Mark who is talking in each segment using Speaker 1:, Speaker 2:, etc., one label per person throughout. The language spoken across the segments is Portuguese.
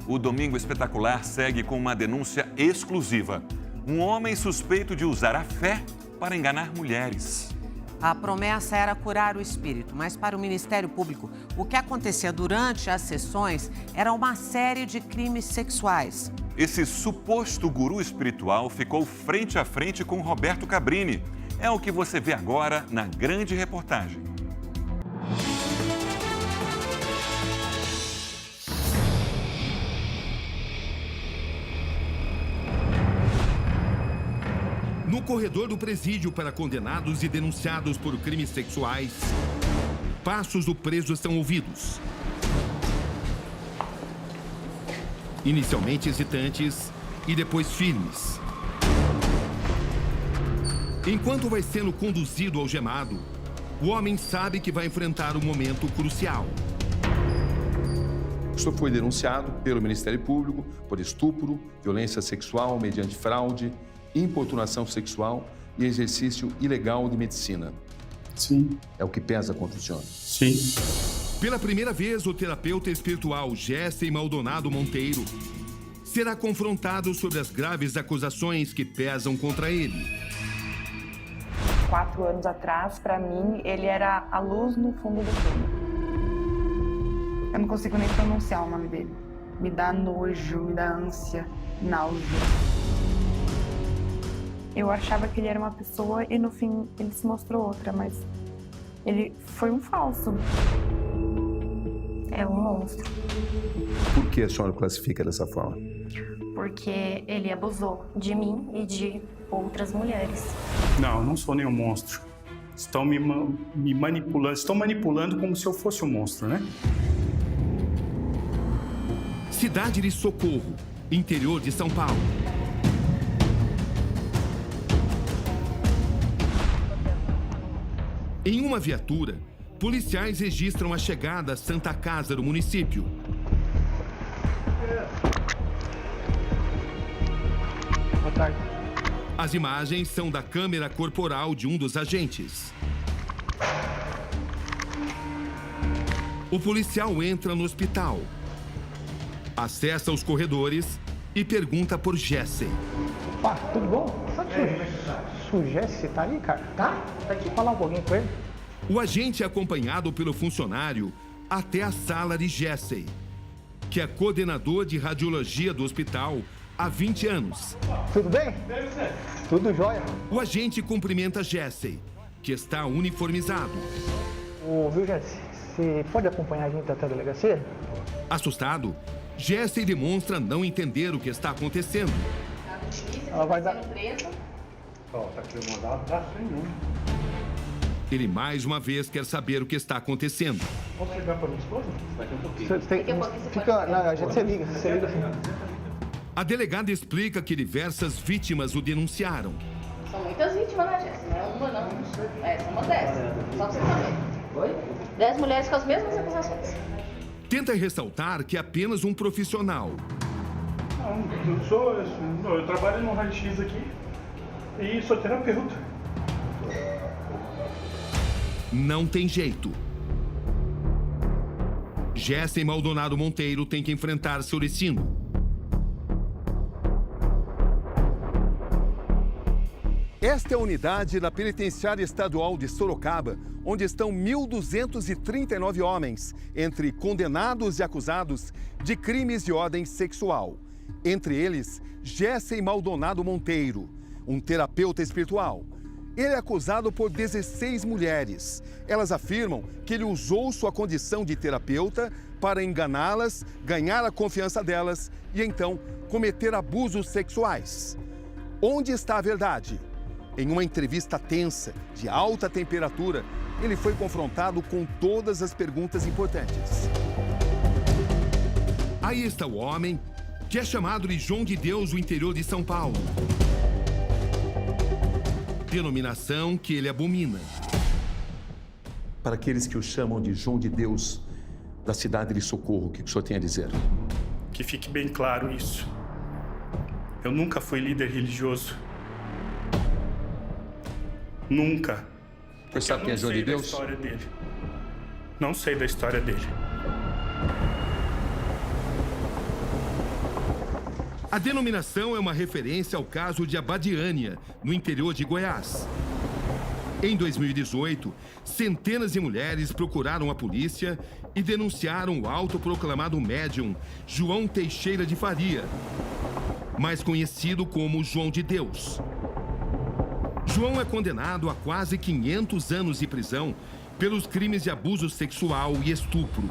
Speaker 1: O Domingo Espetacular segue com uma denúncia exclusiva. Um homem suspeito de usar a fé para enganar mulheres.
Speaker 2: A promessa era curar o espírito, mas para o Ministério Público, o que acontecia durante as sessões era uma série de crimes sexuais.
Speaker 1: Esse suposto guru espiritual ficou frente a frente com Roberto Cabrini. É o que você vê agora na grande reportagem.
Speaker 3: No corredor do presídio para condenados e denunciados por crimes sexuais, passos do preso são ouvidos. Inicialmente hesitantes e depois firmes. Enquanto vai sendo conduzido algemado, o homem sabe que vai enfrentar um momento crucial.
Speaker 4: O senhor foi denunciado pelo Ministério Público por estupro, violência sexual mediante fraude, importunação sexual e exercício ilegal de medicina.
Speaker 5: Sim.
Speaker 4: É o que pesa contra o senhor?
Speaker 5: Sim.
Speaker 3: Pela primeira vez, o terapeuta espiritual Jessem Maldonado Monteiro será confrontado sobre as graves acusações que pesam contra ele.
Speaker 6: 4 anos atrás, para mim, ele era a luz no fundo do túnel. Eu não consigo nem pronunciar o nome dele. Me dá nojo, me dá ânsia, náusea. Eu achava que ele era uma pessoa e no fim ele se mostrou outra, mas ele foi um falso. É um monstro.
Speaker 4: Por que a senhora classifica dessa forma?
Speaker 7: Porque ele abusou de mim e de outras mulheres.
Speaker 5: Não, não sou nenhum monstro. Estão me manipulando, estão manipulando como se eu fosse um monstro, né?
Speaker 3: Cidade de Socorro, interior de São Paulo. Em uma viatura, policiais registram a chegada à Santa Casa do município.
Speaker 8: Boa tarde.
Speaker 3: As imagens são da câmera corporal de um dos agentes. O policial entra no hospital, acessa os corredores e pergunta por Jessem.
Speaker 8: Opa, tudo bom? Sabe se o Jesse tá aí, cara? Tá aqui. Falar um pouquinho com ele.
Speaker 3: O agente é acompanhado pelo funcionário até a sala de Jessem, que é coordenador de radiologia do hospital há 20 anos.
Speaker 8: Tudo bem? Tudo jóia.
Speaker 3: O agente cumprimenta Jessem, que está uniformizado.
Speaker 8: Viu, Jesse? Você pode acompanhar a gente até a delegacia?
Speaker 3: Assustado, Jessem demonstra não entender o que está acontecendo.
Speaker 8: Ela vai dar...
Speaker 5: Tá aqui o mandado, tá nenhum.
Speaker 3: Ele mais uma vez quer saber o que está acontecendo.
Speaker 5: Posso chegar para minha esposa? Daqui um pouquinho.
Speaker 8: A gente se liga assim.
Speaker 3: A delegada explica que diversas vítimas o denunciaram.
Speaker 9: São muitas vítimas, né, Jéssica? Não é uma, não. São umas 10. Só pra você saber. Oi? 10 mulheres com as mesmas acusações.
Speaker 3: Tenta ressaltar que é apenas um profissional.
Speaker 5: Não, eu trabalho no raio-x aqui e sou terapeuta.
Speaker 3: Não tem jeito. Jessem Maldonado Monteiro tem que enfrentar seu destino. Esta é a unidade da Penitenciária Estadual de Sorocaba, onde estão 1.239 homens, entre condenados e acusados de crimes de ordem sexual. Entre eles, Jessem Maldonado Monteiro, um terapeuta espiritual. Ele é acusado por 16 mulheres. Elas afirmam que ele usou sua condição de terapeuta para enganá-las, ganhar a confiança delas e então cometer abusos sexuais. Onde está a verdade? Em uma entrevista tensa, de alta temperatura, ele foi confrontado com todas as perguntas importantes. Aí está o homem, que é chamado de João de Deus do interior de São Paulo. Denominação que ele abomina.
Speaker 4: Para aqueles que o chamam de João de Deus da cidade de Socorro, o que o senhor tem a dizer?
Speaker 5: Que fique bem claro isso. Eu nunca fui líder religioso. Nunca.
Speaker 4: Você sabe quem é João de Deus?
Speaker 5: Não sei da história dele. Não sei da história dele.
Speaker 3: A denominação é uma referência ao caso de Abadiânia, no interior de Goiás. Em 2018, centenas de mulheres procuraram a polícia e denunciaram o autoproclamado médium João Teixeira de Faria, mais conhecido como João de Deus. João é condenado a quase 500 anos de prisão pelos crimes de abuso sexual e estupro.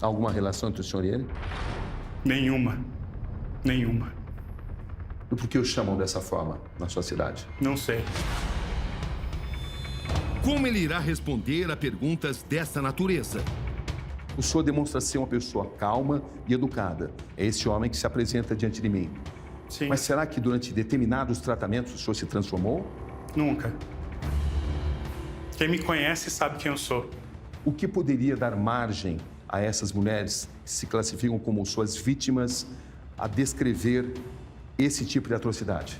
Speaker 4: Alguma relação entre o senhor e ele?
Speaker 5: Nenhuma. Nenhuma.
Speaker 4: E por que o chamam dessa forma na sua cidade?
Speaker 5: Não sei.
Speaker 3: Como ele irá responder a perguntas dessa natureza?
Speaker 4: O senhor demonstra ser uma pessoa calma e educada. É esse homem que se apresenta diante de mim.
Speaker 5: Sim.
Speaker 4: Mas será que durante determinados tratamentos o senhor se transformou?
Speaker 5: Nunca. Quem me conhece sabe quem eu sou.
Speaker 4: O que poderia dar margem a essas mulheres que se classificam como suas vítimas a descrever esse tipo de atrocidade?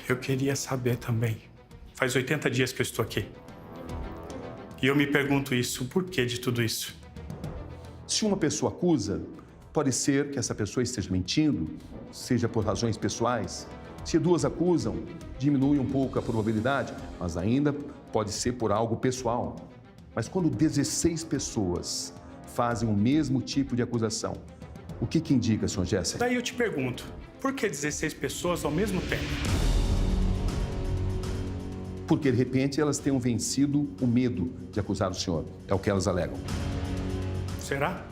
Speaker 5: Eu queria saber também. Faz 80 dias que eu estou aqui. E eu me pergunto isso, o porquê de tudo isso?
Speaker 4: Se uma pessoa acusa, pode ser que essa pessoa esteja mentindo, seja por razões pessoais. Se duas acusam, diminui um pouco a probabilidade, mas ainda pode ser por algo pessoal. Mas quando 16 pessoas fazem o mesmo tipo de acusação, o que indica, Sr. Jesse?
Speaker 5: Daí eu te pergunto, por que 16 pessoas ao mesmo tempo?
Speaker 4: Porque, de repente, elas tenham vencido o medo de acusar o senhor. É o que elas alegam.
Speaker 5: Será?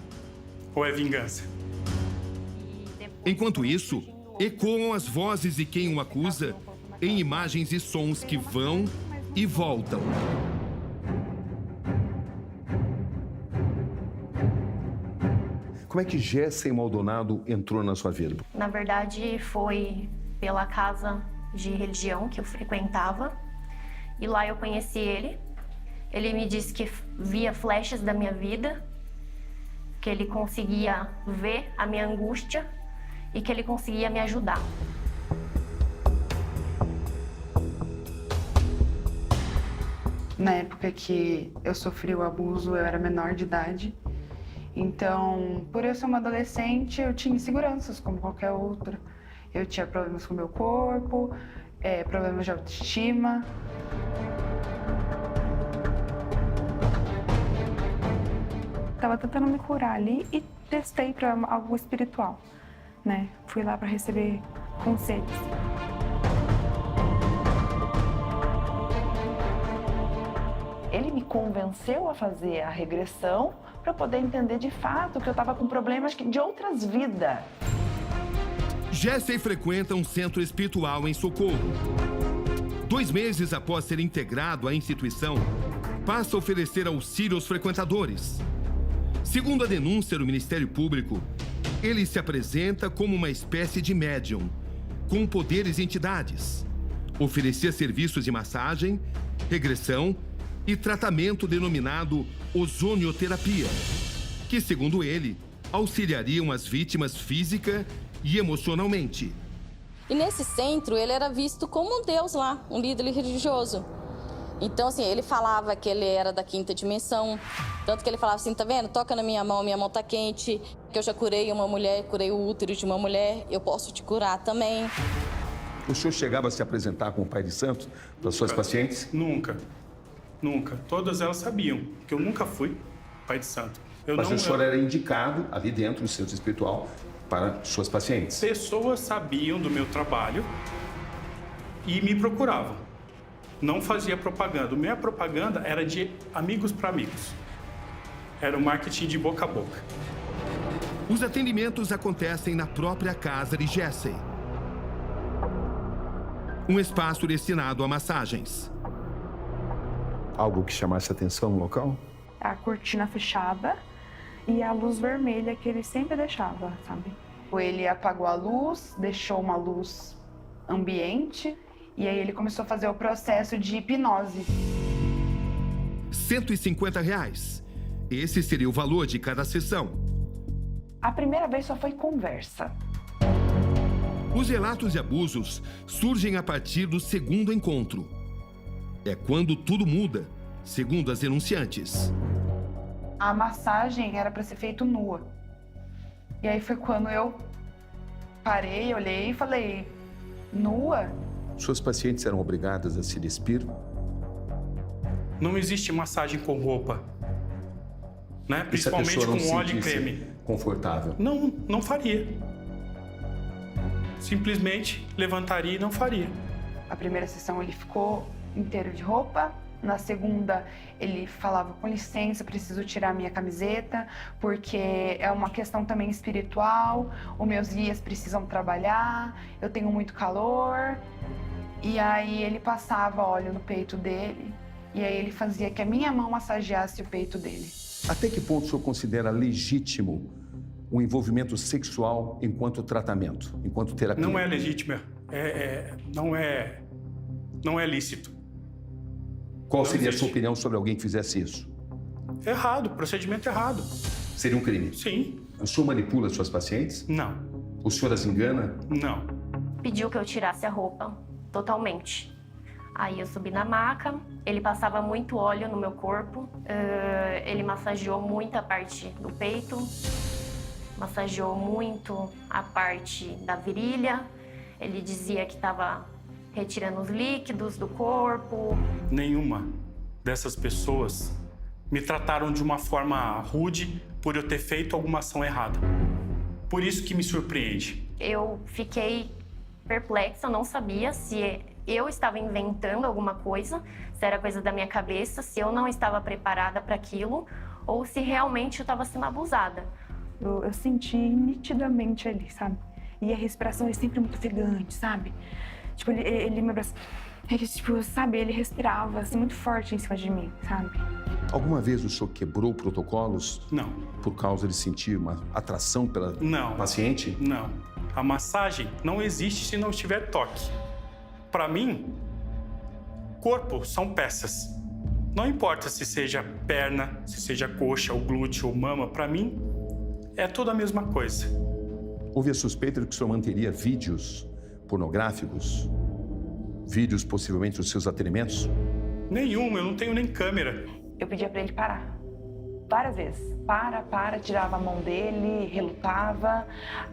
Speaker 5: Ou é vingança?
Speaker 3: Enquanto isso, ecoam as vozes de quem o acusa em imagens e sons que vão e voltam.
Speaker 4: Como é que Jesse Maldonado entrou na sua vida?
Speaker 7: Na verdade, foi pela casa de religião que eu frequentava. E lá eu conheci ele. Ele me disse que via flechas da minha vida, que ele conseguia ver a minha angústia e que ele conseguia me ajudar.
Speaker 6: Na época que eu sofri o abuso, eu era menor de idade. Então, por eu ser uma adolescente, eu tinha inseguranças como qualquer outra. Eu tinha problemas com o meu corpo, problemas de autoestima. Estava tentando me curar ali e testei para algo espiritual, né? Fui lá para receber conselhos.
Speaker 10: Ele me convenceu a fazer a regressão para poder entender de fato que eu estava com problemas de outras vidas.
Speaker 3: Jesse frequenta um centro espiritual em Socorro. 2 meses após ser integrado à instituição, passa a oferecer auxílio aos frequentadores. Segundo a denúncia do Ministério Público, ele se apresenta como uma espécie de médium, com poderes e entidades. Oferecia serviços de massagem, regressão e tratamento denominado ozonioterapia, que, segundo ele, auxiliariam as vítimas física e emocionalmente.
Speaker 11: E nesse centro, ele era visto como um deus lá, um líder religioso. Então, assim, ele falava que ele era da 5ª dimensão. Tanto que ele falava assim, tá vendo? Toca na minha mão tá quente. Que eu já curei uma mulher, curei o útero de uma mulher. Eu posso te curar também.
Speaker 4: O senhor chegava a se apresentar como pai de santo para suas pacientes?
Speaker 5: Nunca. Nunca. Todas elas sabiam que eu nunca fui pai de santo.
Speaker 4: Mas o senhor era indicado ali dentro do centro espiritual para suas pacientes?
Speaker 5: Pessoas sabiam do meu trabalho e me procuravam. Não fazia propaganda. Minha propaganda era de amigos para amigos. Era o marketing de boca a boca.
Speaker 3: Os atendimentos acontecem na própria casa de Jesse. Um espaço destinado a massagens.
Speaker 4: Algo que chamasse a atenção no local?
Speaker 6: A cortina fechada e a luz vermelha que ele sempre deixava, sabe? Ele apagou a luz, deixou uma luz ambiente e aí ele começou a fazer o processo de hipnose.
Speaker 3: R$150. Esse seria o valor de cada sessão.
Speaker 10: A primeira vez só foi conversa.
Speaker 3: Os relatos de abusos surgem a partir do segundo encontro. É quando tudo muda, segundo as denunciantes.
Speaker 6: A massagem era para ser feita nua. E aí foi quando eu parei, olhei e falei, nua?
Speaker 4: Suas pacientes eram obrigadas a se despir?
Speaker 5: Não existe massagem com roupa, né?
Speaker 4: E se a
Speaker 5: Principalmente
Speaker 4: pessoa não
Speaker 5: com óleo e
Speaker 4: sentisse
Speaker 5: creme.
Speaker 4: confortável?
Speaker 5: Não faria. Simplesmente levantaria e não faria.
Speaker 6: A primeira sessão ele ficou inteiro de roupa. Na segunda, ele falava, com licença, preciso tirar minha camiseta, porque é uma questão também espiritual, os meus guias precisam trabalhar, eu tenho muito calor. E aí ele passava óleo no peito dele, e aí ele fazia que a minha mão massageasse o peito dele.
Speaker 4: Até que ponto o senhor considera legítimo o envolvimento sexual enquanto tratamento, enquanto terapia?
Speaker 5: Não é legítimo, não é lícito.
Speaker 4: Qual
Speaker 5: Não
Speaker 4: seria
Speaker 5: existe.
Speaker 4: a sua opinião sobre alguém que fizesse isso?
Speaker 5: Errado, procedimento errado.
Speaker 4: Seria um crime?
Speaker 5: Sim.
Speaker 4: O senhor manipula suas pacientes?
Speaker 5: Não.
Speaker 4: O senhor as engana?
Speaker 5: Não.
Speaker 7: Pediu que eu tirasse a roupa totalmente. Aí eu subi na maca, ele passava muito óleo no meu corpo, ele massageou muito a parte do peito, massageou muito a parte da virilha, ele dizia que estava retirando os líquidos do corpo.
Speaker 5: Nenhuma dessas pessoas me trataram de uma forma rude por eu ter feito alguma ação errada. Por isso que me surpreende.
Speaker 7: Eu fiquei perplexa, eu não sabia se eu estava inventando alguma coisa, se era coisa da minha cabeça, se eu não estava preparada para aquilo ou se realmente eu estava sendo abusada.
Speaker 10: Eu senti nitidamente ali, sabe? E a respiração é sempre muito ofegante, sabe? Tipo, ele me abraçou, tipo, sabe? Ele respirava assim, muito forte em cima de mim, sabe?
Speaker 4: Alguma vez o senhor quebrou protocolos?
Speaker 5: Não.
Speaker 4: Por causa de sentir uma atração pela
Speaker 5: Não.
Speaker 4: paciente?
Speaker 5: Não. A massagem não existe se não tiver toque. Para mim, corpo são peças. Não importa se seja perna, se seja coxa, ou glúteo, ou mama, para mim é tudo a mesma coisa.
Speaker 4: Houve a suspeita de que o senhor manteria vídeos pornográficos? Vídeos possivelmente dos seus atendimentos?
Speaker 5: Nenhum, eu não tenho nem câmera.
Speaker 10: Eu pedia pra ele parar. Várias vezes. Para, tirava a mão dele, relutava.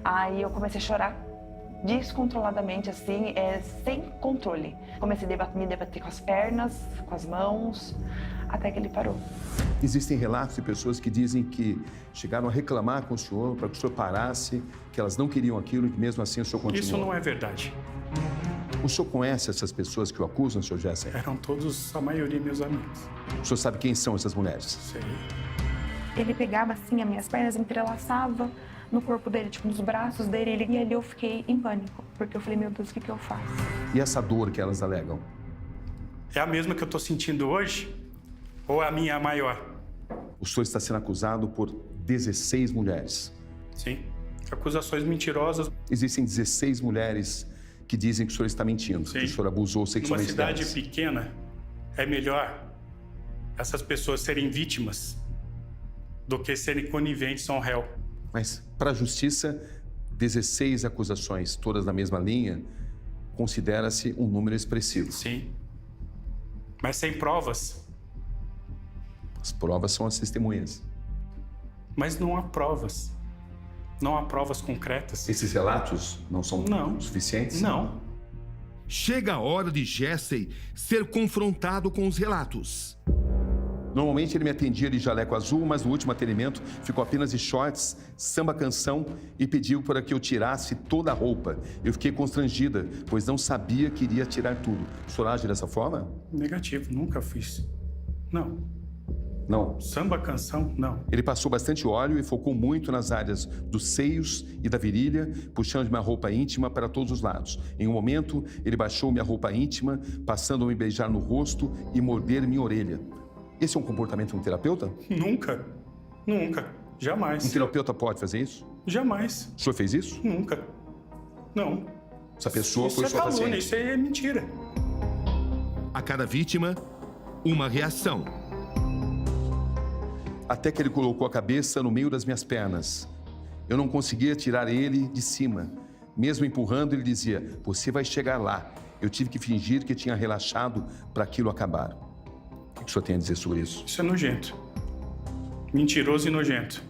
Speaker 10: Aí eu comecei a chorar descontroladamente, assim, sem controle. Comecei a me debater com as pernas, com as mãos, até que ele parou.
Speaker 4: Existem relatos de pessoas que dizem que chegaram a reclamar com o senhor para que o senhor parasse, que elas não queriam aquilo e que mesmo assim o senhor continuou.
Speaker 5: Isso não é verdade.
Speaker 4: O senhor conhece essas pessoas que o acusam, senhor Jessen?
Speaker 5: Eram todos, a maioria, meus amigos.
Speaker 4: O senhor sabe quem são essas mulheres?
Speaker 5: Sei.
Speaker 10: Ele pegava assim as minhas pernas, entrelaçava no corpo dele, tipo, nos braços dele, e ali eu fiquei em pânico, porque eu falei, meu Deus, o que eu faço?
Speaker 4: E essa dor que elas alegam?
Speaker 5: É a mesma que eu tô sentindo hoje? Ou a minha maior?
Speaker 4: O senhor está sendo acusado por 16 mulheres.
Speaker 5: Sim. Acusações mentirosas.
Speaker 4: Existem 16 mulheres que dizem que o senhor está mentindo,
Speaker 5: Sim.
Speaker 4: que o senhor abusou sexualmente
Speaker 5: Numa cidade
Speaker 4: delas.
Speaker 5: pequena, é melhor essas pessoas serem vítimas do que serem coniventes ao réu.
Speaker 4: Mas, para a justiça, 16 acusações, todas na mesma linha, considera-se um número expressivo.
Speaker 5: Sim. Mas sem provas.
Speaker 4: As provas são as testemunhas.
Speaker 5: Mas não há provas. Não há provas concretas.
Speaker 4: Esses relatos não são suficientes?
Speaker 5: Não.
Speaker 12: Chega a hora de Jessen ser confrontado com os relatos.
Speaker 4: Normalmente ele me atendia de jaleco azul, mas no último atendimento ficou apenas de shorts, samba canção e pediu para que eu tirasse toda a roupa. Eu fiquei constrangida, pois não sabia que iria tirar tudo. O senhor age dessa forma?
Speaker 5: Negativo, nunca fiz. Não.
Speaker 4: Não.
Speaker 5: Samba canção, não.
Speaker 4: Ele passou bastante óleo e focou muito nas áreas dos seios e da virilha, puxando minha roupa íntima para todos os lados. Em um momento, ele baixou minha roupa íntima, passando a me beijar no rosto e morder minha orelha. Esse é um comportamento de um terapeuta?
Speaker 5: Nunca. Nunca. Jamais.
Speaker 4: Um terapeuta pode fazer isso?
Speaker 5: Jamais.
Speaker 4: O senhor fez isso?
Speaker 5: Nunca. Não.
Speaker 4: Essa pessoa foi sua
Speaker 5: calúnia,
Speaker 4: paciente?
Speaker 5: Isso aí é mentira.
Speaker 12: A cada vítima, uma reação.
Speaker 4: Até que ele colocou a cabeça no meio das minhas pernas. Eu não conseguia tirar ele de cima. Mesmo empurrando, ele dizia, você vai chegar lá. Eu tive que fingir que tinha relaxado para aquilo acabar. O que o senhor tem a dizer sobre isso?
Speaker 5: Isso é nojento. Mentiroso e nojento.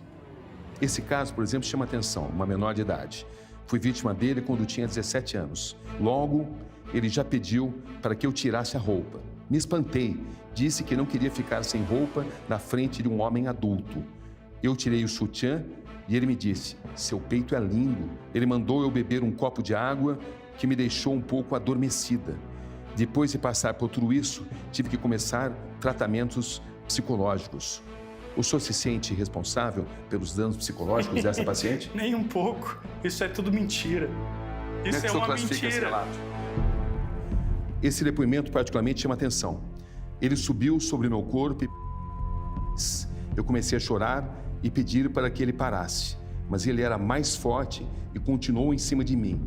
Speaker 4: Esse caso, por exemplo, chama atenção, uma menor de idade. Fui vítima dele quando tinha 17 anos. Logo, ele já pediu para que eu tirasse a roupa. Me espantei, disse que não queria ficar sem roupa na frente de um homem adulto. Eu tirei o sutiã e ele me disse, seu peito é lindo. Ele mandou eu beber um copo de água que me deixou um pouco adormecida. Depois de passar por tudo isso, tive que começar tratamentos psicológicos. O senhor se sente responsável pelos danos psicológicos dessa paciente?
Speaker 5: Nem um pouco. Isso é tudo mentira. Isso é uma mentira.
Speaker 4: Esse depoimento particularmente chama atenção. Ele subiu sobre meu corpo e... Eu comecei a chorar e pedir para que ele parasse. Mas ele era mais forte e continuou em cima de mim.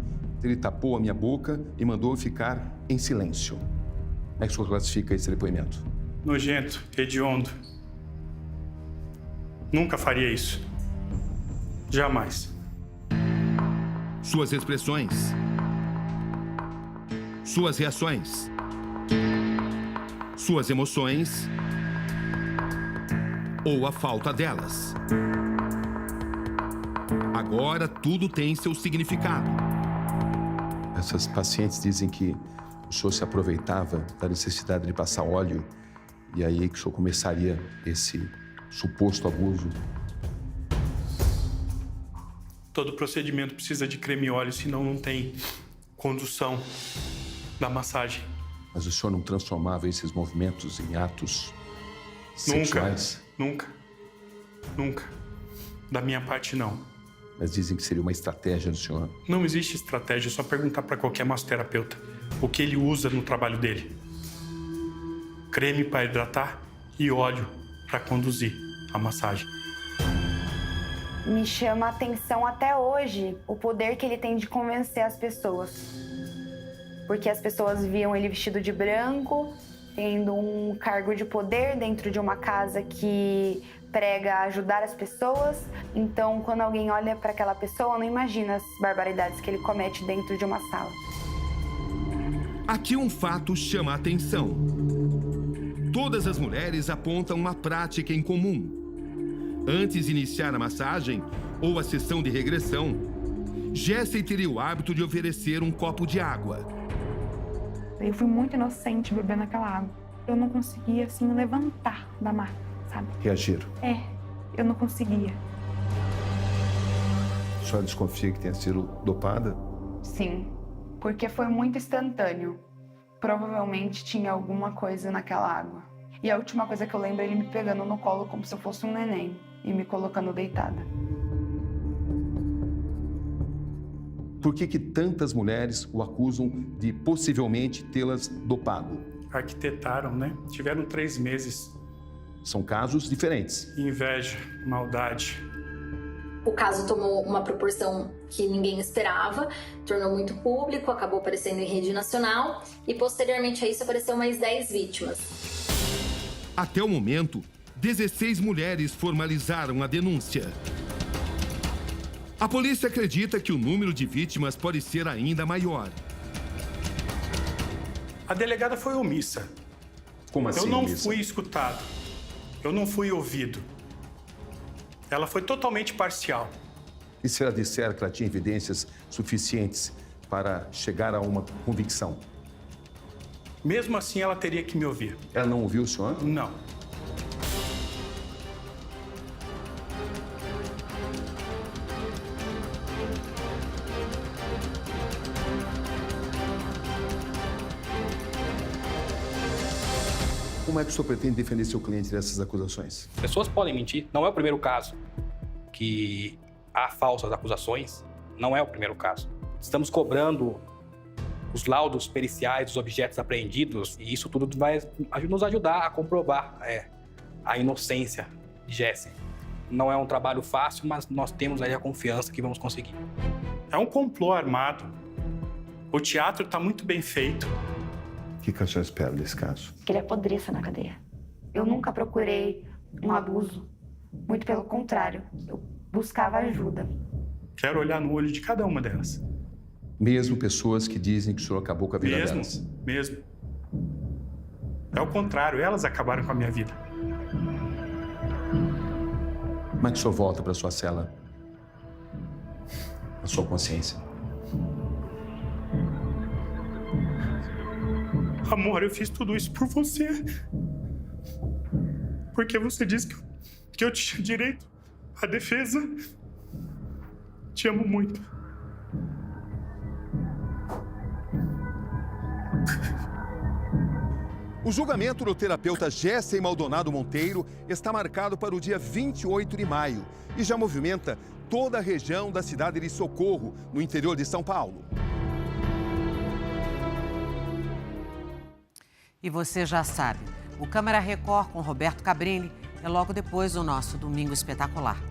Speaker 4: Ele tapou a minha boca e mandou eu ficar em silêncio. Como é que o senhor classifica esse depoimento?
Speaker 5: Nojento, hediondo. Nunca faria isso. Jamais.
Speaker 12: Suas expressões. Suas reações. Suas emoções. Ou a falta delas. Agora tudo tem seu significado.
Speaker 4: Essas pacientes dizem que o senhor se aproveitava da necessidade de passar óleo e aí que o senhor começaria esse suposto abuso.
Speaker 5: Todo procedimento precisa de creme e óleo, senão não tem condução da massagem.
Speaker 4: Mas o senhor não transformava esses movimentos em atos sexuais?
Speaker 5: Nunca. Da minha parte, não.
Speaker 4: Mas dizem que seria uma estratégia do senhor.
Speaker 5: Não existe estratégia, é só perguntar para qualquer massoterapeuta o que ele usa no trabalho dele. Creme para hidratar e óleo para conduzir a massagem.
Speaker 6: Me chama a atenção até hoje o poder que ele tem de convencer as pessoas. Porque as pessoas viam ele vestido de branco, tendo um cargo de poder dentro de uma casa que prega ajudar as pessoas. Então, quando alguém olha para aquela pessoa, não imagina as barbaridades que ele comete dentro de uma sala.
Speaker 12: Aqui um fato chama a atenção. Todas as mulheres apontam uma prática em comum. Antes de iniciar a massagem ou a sessão de regressão, Jessie teria o hábito de oferecer um copo de água.
Speaker 6: Eu fui muito inocente bebendo aquela água. Eu não conseguia, assim, levantar da maca, sabe?
Speaker 4: Reagir?
Speaker 6: Eu não conseguia.
Speaker 4: A senhora desconfia que tenha sido dopada?
Speaker 6: Sim, porque foi muito instantâneo. Provavelmente tinha alguma coisa naquela água. E a última coisa que eu lembro é ele me pegando no colo como se eu fosse um neném e me colocando deitada.
Speaker 4: Por que tantas mulheres o acusam de possivelmente tê-las dopado?
Speaker 5: Arquitetaram, né? Tiveram 3 meses.
Speaker 4: São casos diferentes.
Speaker 5: Inveja, maldade.
Speaker 13: O caso tomou uma proporção que ninguém esperava, tornou muito público, acabou aparecendo em rede nacional e posteriormente a isso apareceu mais 10 vítimas.
Speaker 12: Até o momento, 16 mulheres formalizaram a denúncia. A polícia acredita que o número de vítimas pode ser ainda maior.
Speaker 5: A delegada foi omissa.
Speaker 4: Como assim,
Speaker 5: eu não
Speaker 4: omissa?
Speaker 5: fui escutado. Eu não fui ouvido. Ela foi totalmente parcial.
Speaker 4: E se ela disser que ela tinha evidências suficientes para chegar a uma convicção?
Speaker 5: Mesmo assim, ela teria que me ouvir.
Speaker 4: Ela não ouviu o senhor?
Speaker 5: Não.
Speaker 4: Como é que o senhor pretende defender seu cliente dessas acusações?
Speaker 14: Pessoas podem mentir. Não é o primeiro caso que há falsas acusações. Não é o primeiro caso. Estamos cobrando os laudos periciais dos objetos apreendidos e isso tudo vai nos ajudar a comprovar a inocência de Jessie. Não é um trabalho fácil, mas nós temos aí a confiança que vamos conseguir.
Speaker 5: É um complô armado. O teatro está muito bem feito.
Speaker 4: O que a senhora espera desse caso?
Speaker 6: Que ele apodreça na cadeia. Eu nunca procurei um abuso. Muito pelo contrário, eu buscava ajuda.
Speaker 5: Quero olhar no olho de cada uma delas.
Speaker 4: Mesmo pessoas que dizem que o senhor acabou com a vida delas?
Speaker 5: Mesmo. É o contrário, elas acabaram com a minha vida.
Speaker 4: Como é que o senhor volta para sua cela? A sua consciência.
Speaker 5: Amor, eu fiz tudo isso por você. Porque você disse que eu tinha direito à defesa. Te amo muito.
Speaker 3: O julgamento do terapeuta Gessen Maldonado Monteiro está marcado para o dia 28 de maio e já movimenta toda a região da cidade de Socorro, no interior de São Paulo.
Speaker 2: E você já sabe, o Câmara Record com Roberto Cabrini é logo depois do nosso Domingo Espetacular.